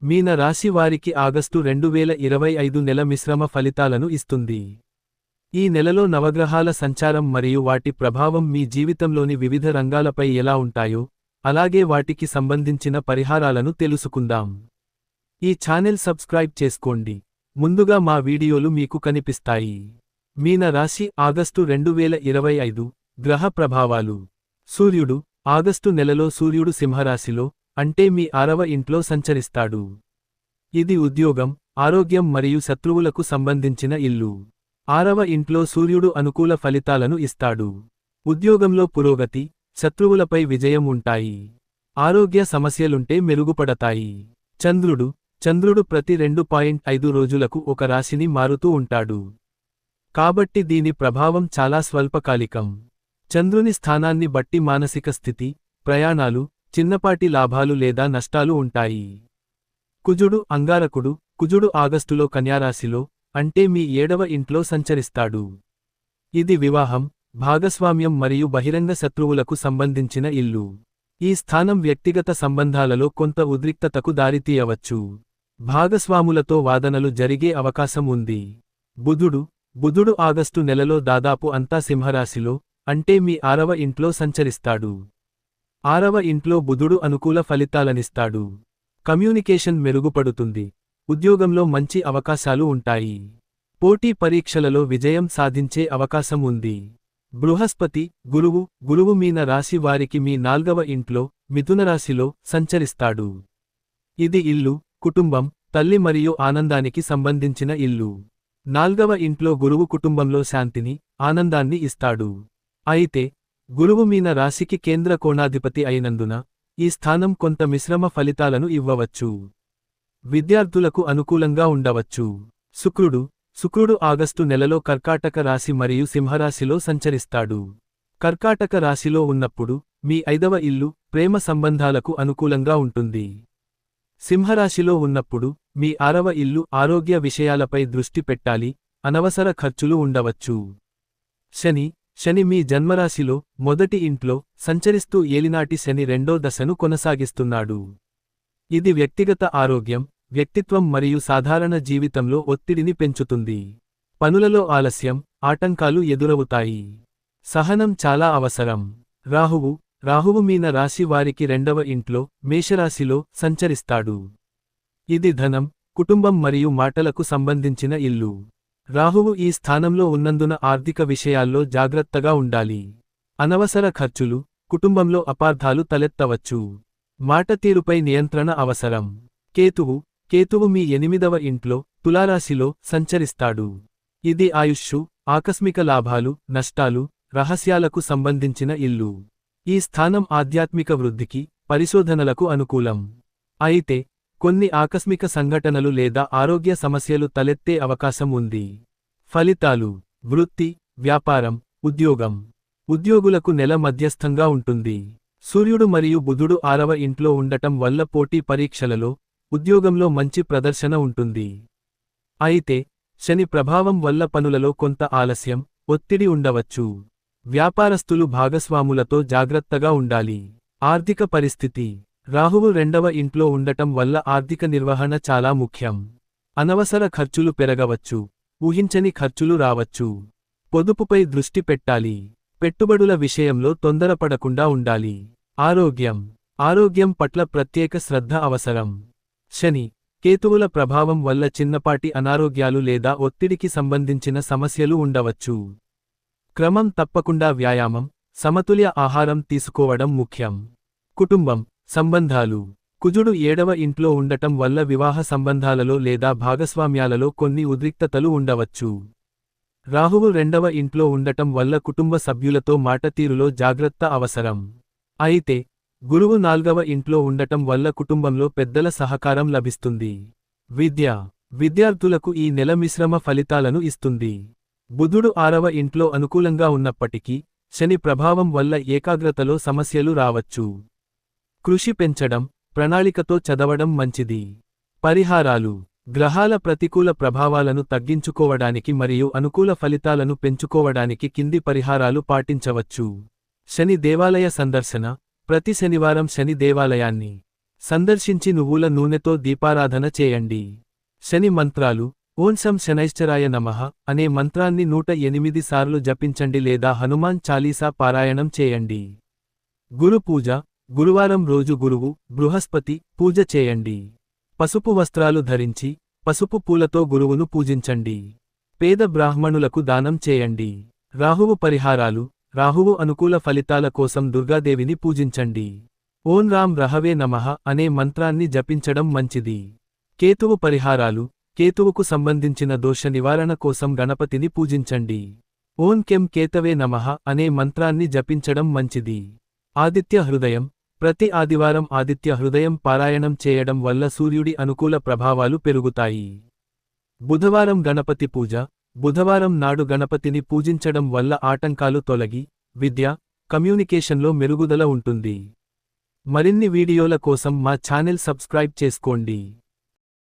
మీన రాశి వారికి ఆగస్టు 2025 నెల మిశ్రమ ఫలితాలను ఇస్తుంది. ఈ నెలలో నవగ్రహాల సంచారం మరియు వాటి ప్రభావం మీ జీవితంలోని వివిధ రంగాలపై ఎలా ఉంటాయో, అలాగే వాటికి సంబంధించిన పరిహారాలను తెలుసుకుందాం. ఈ ఛానెల్ సబ్స్క్రైబ్ చేసుకోండి. ముందుగా మా వీడియోలు మీకు కనిపిస్తాయి. మీన రాశి ఆగస్టు 2025 గ్రహ ప్రభావాలు. సూర్యుడు ఆగస్టు నెలలో సూర్యుడు సింహరాశిలో, అంటే మీ 6వ ఇంట్లో సంచరిస్తాడు. ఇది ఉద్యోగం, ఆరోగ్యం మరియు శత్రువులకు సంబంధించిన ఇల్లు. 6వ ఇంట్లో సూర్యుడు అనుకూల ఫలితాలను ఇస్తాడు. ఉద్యోగంలో పురోగతి, శత్రువులపై విజయం ఉంటాయి. ఆరోగ్య సమస్యలుంటే మెరుగుపడతాయి. చంద్రుడు ప్రతి 2.5 రోజులకు ఒక రాశిని మారుతూ ఉంటాడు. కాబట్టి దీని ప్రభావం చాలా స్వల్పకాలికం. చంద్రుని స్థానాన్ని బట్టి మానసిక స్థితి, ప్రయాణాలు, చిన్నపాటి లాభాలు లేదా నష్టాలు ఉంటాయి. కుజుడు అంగారకుడు. కుజుడు ఆగస్టులో కన్యారాశిలో, అంటే మీ 7వ ఇంట్లో సంచరిస్తాడు. ఇది వివాహం, భాగస్వామ్యం మరియు బహిరంగ శత్రువులకు సంబంధించిన ఇల్లు. ఈ స్థానం వ్యక్తిగత సంబంధాలలో కొంత ఉద్రిక్తతకు దారితీయవచ్చు. భాగస్వాములతో వాదనలు జరిగే అవకాశం ఉంది. బుధుడు ఆగస్టు నెలలో దాదాపు అంతా సింహరాశిలో, అంటే మీ 6వ ఇంట్లో సంచరిస్తాడు. 6వ ఇంట్లో బుధుడు అనుకూల ఫలితాలనిస్తాడు. కమ్యూనికేషన్ మెరుగుపడుతుంది. ఉద్యోగంలో మంచి అవకాశాలు ఉంటాయి. పోటీ పరీక్షలలో విజయం సాధించే అవకాశం ఉంది. బృహస్పతి గురువు మీన రాశి వారికి మీ 4వ ఇంట్లో, మిథునరాశిలో సంచరిస్తాడు. ఇది ఇల్లు, కుటుంబం, తల్లి మరియు ఆనందానికి సంబంధించిన ఇల్లు. 4వ ఇంట్లో గురువు కుటుంబంలో శాంతిని, ఆనందాన్ని ఇస్తాడు. అయితే గురువు మీన రాశికి కేంద్ర కోణాధిపతి అయినందున, ఈ స్థానం కొంత మిశ్రమ ఫలితాలను ఇవ్వవచ్చు. విద్యార్థులకు అనుకూలంగా ఉండవచ్చు. శుక్రుడు ఆగస్టు నెలలో కర్కాటక రాశి మరియు సింహరాశిలో సంచరిస్తాడు. కర్కాటక రాశిలో ఉన్నప్పుడు, మీ 5వ ఇల్లు, ప్రేమ సంబంధాలకు అనుకూలంగా ఉంటుంది. సింహరాశిలో ఉన్నప్పుడు, మీ 6వ ఇల్లు ఆరోగ్య విషయాలపై దృష్టి పెట్టాలి, అనవసర ఖర్చులు ఉండవచ్చు. శని మీ జన్మరాశిలో, మొదటి ఇంట్లో, సంచరిస్తూ ఏలినాటి శని 2వ దశను కొనసాగిస్తున్నాడు. ఇది వ్యక్తిగత ఆరోగ్యం, వ్యక్తిత్వం మరియు సాధారణ జీవితంలో ఒత్తిడిని పెంచుతుంది. పనులలో ఆలస్యం, ఆటంకాలు ఎదురవుతాయి. సహనం చాలా అవసరం. రాహువు మీన రాశి వారికి 2వ ఇంట్లో, మేషరాశిలో సంచరిస్తాడు. ఇది ధనం, కుటుంబం మరియు మాటలకు సంబంధించిన ఇల్లు. రాహువు ఈ స్థానంలో ఉన్నందున ఆర్థిక విషయాల్లో జాగ్రత్తగా ఉండాలి. అనవసర ఖర్చులు, కుటుంబంలో అపార్థాలు తలెత్తవచ్చు. మాట తీరుపై నియంత్రణ అవసరం. కేతువు మీ 8వ ఇంట్లో, తులారాశిలో సంచరిస్తాడు. ఇది ఆయుష్షు, ఆకస్మిక లాభాలు, నష్టాలు, రహస్యాలకు సంబంధించిన ఇల్లు. ఈ స్థానం ఆధ్యాత్మిక వృద్ధికి, పరిశోధనలకు అనుకూలం. అయితే కొన్ని ఆకస్మిక సంఘటనలు లేదా ఆరోగ్య సమస్యలు తలెత్తే అవకాశం ఉంది. ఫలితాలు. వృత్తి, వ్యాపారం, ఉద్యోగం. ఉద్యోగులకు నెల మధ్యస్థంగా ఉంటుంది. సూర్యుడు మరియు బుధుడు 6వ ఇంట్లో ఉండటం వల్ల పోటీ పరీక్షలలో, ఉద్యోగంలో మంచి ప్రదర్శన ఉంటుంది. అయితే శని ప్రభావం వల్ల పనులలో కొంత ఆలస్యం, ఒత్తిడి ఉండవచ్చు. వ్యాపారస్తులు భాగస్వాములతో జాగ్రత్తగా ఉండాలి. ఆర్థిక పరిస్థితి. రాహువు 2వ ఇంట్లో ఉండటం వల్ల ఆర్థిక నిర్వహణ చాలా ముఖ్యం. అనవసర ఖర్చులు పెరగవచ్చు. ఊహించని ఖర్చులు రావచ్చు. పొదుపుపై దృష్టి పెట్టాలి. పెట్టుబడుల విషయంలో తొందరపడకుండా ఉండాలి. ఆరోగ్యం పట్ల ప్రత్యేక శ్రద్ధ అవసరం. కేతువుల ప్రభావం వల్ల చిన్నపాటి అనారోగ్యాలు లేదా ఒత్తిడికి సంబంధించిన సమస్యలు ఉండవచ్చు. క్రమం తప్పకుండా వ్యాయామం, సమతుల్య ఆహారం తీసుకోవడం ముఖ్యం. కుటుంబం, సంబంధాలు. కుజుడు 7వ ఇంట్లో ఉండటం వల్ల వివాహ సంబంధాలలో లేదా భాగస్వామ్యాలలో కొన్ని ఉద్రిక్తతలు ఉండవచ్చు. రాహువు 2వ ఇంట్లో ఉండటం వల్ల కుటుంబ సభ్యులతో మాటతీరులో జాగ్రత్త అవసరం. అయితే గురువు 4వ ఇంట్లో ఉండటం వల్ల కుటుంబంలో పెద్దల సహకారం లభిస్తుంది. విద్యార్థులకు ఈ నెల మిశ్రమ ఫలితాలను ఇస్తుంది. బుధుడు 6వ ఇంట్లో అనుకూలంగా ఉన్నప్పటికీ, శని ప్రభావం వల్ల ఏకాగ్రతలో సమస్యలు రావచ్చు. కృషి పెంచడం, ప్రణాళికతో చదవడం మంచిది. పరిహారాలు. గ్రహాల ప్రతికూల ప్రభావాలను తగ్గించుకోవడానికి మరియు అనుకూల ఫలితాలను పెంచుకోవడానికి కింది పరిహారాలు పాటించవచ్చు. శని దేవాలయ సందర్శన. ప్రతి శనివారం శని దేవాలయాన్ని సందర్శించి నువ్వుల నూనెతో దీపారాధన చేయండి. శని మంత్రాలు. ఓం శం శనైశ్చరాయ నమః అనే మంత్రాన్ని 108 సార్లు జపించండి లేదా హనుమాన్ చాలీసా పారాయణం చేయండి. గురు పూజ. గురువారం రోజు గురువు, బృహస్పతి పూజ చేయండి. పసుపు వస్త్రాలు ధరించి, పసుపు పూలతో గురువును పూజించండి. పేద బ్రాహ్మణులకు దానం చేయండి. రాహువు పరిహారాలు. రాహువు అనుకూల ఫలితాల కోసం దుర్గాదేవిని పూజించండి. ఓం రాం రహవే నమః అనే మంత్రాన్ని జపించడం మంచిది. కేతువు పరిహారాలు. కేతువుకు సంబంధించిన దోష నివారణ కోసం గణపతిని పూజించండి. ఓం కెం కేతవే నమః అనే మంత్రాన్ని జపించడం మంచిది. ఆదిత్య హృదయం. ప్రతి ఆదివారం ఆదిత్య హృదయం పారాయణం చేయడం వల్ల సూర్యుడి అనుకూల ప్రభావాలు పెరుగుతాయి. బుధవారం గణపతి పూజ. బుధవారం నాడు గణపతిని పూజించడం వల్ల ఆటంకాలు తొలగి, విద్య, కమ్యూనికేషన్లో మెరుగుదల ఉంటుంది. మరిన్ని వీడియోల కోసం మా ఛానెల్ సబ్స్క్రైబ్ చేసుకోండి.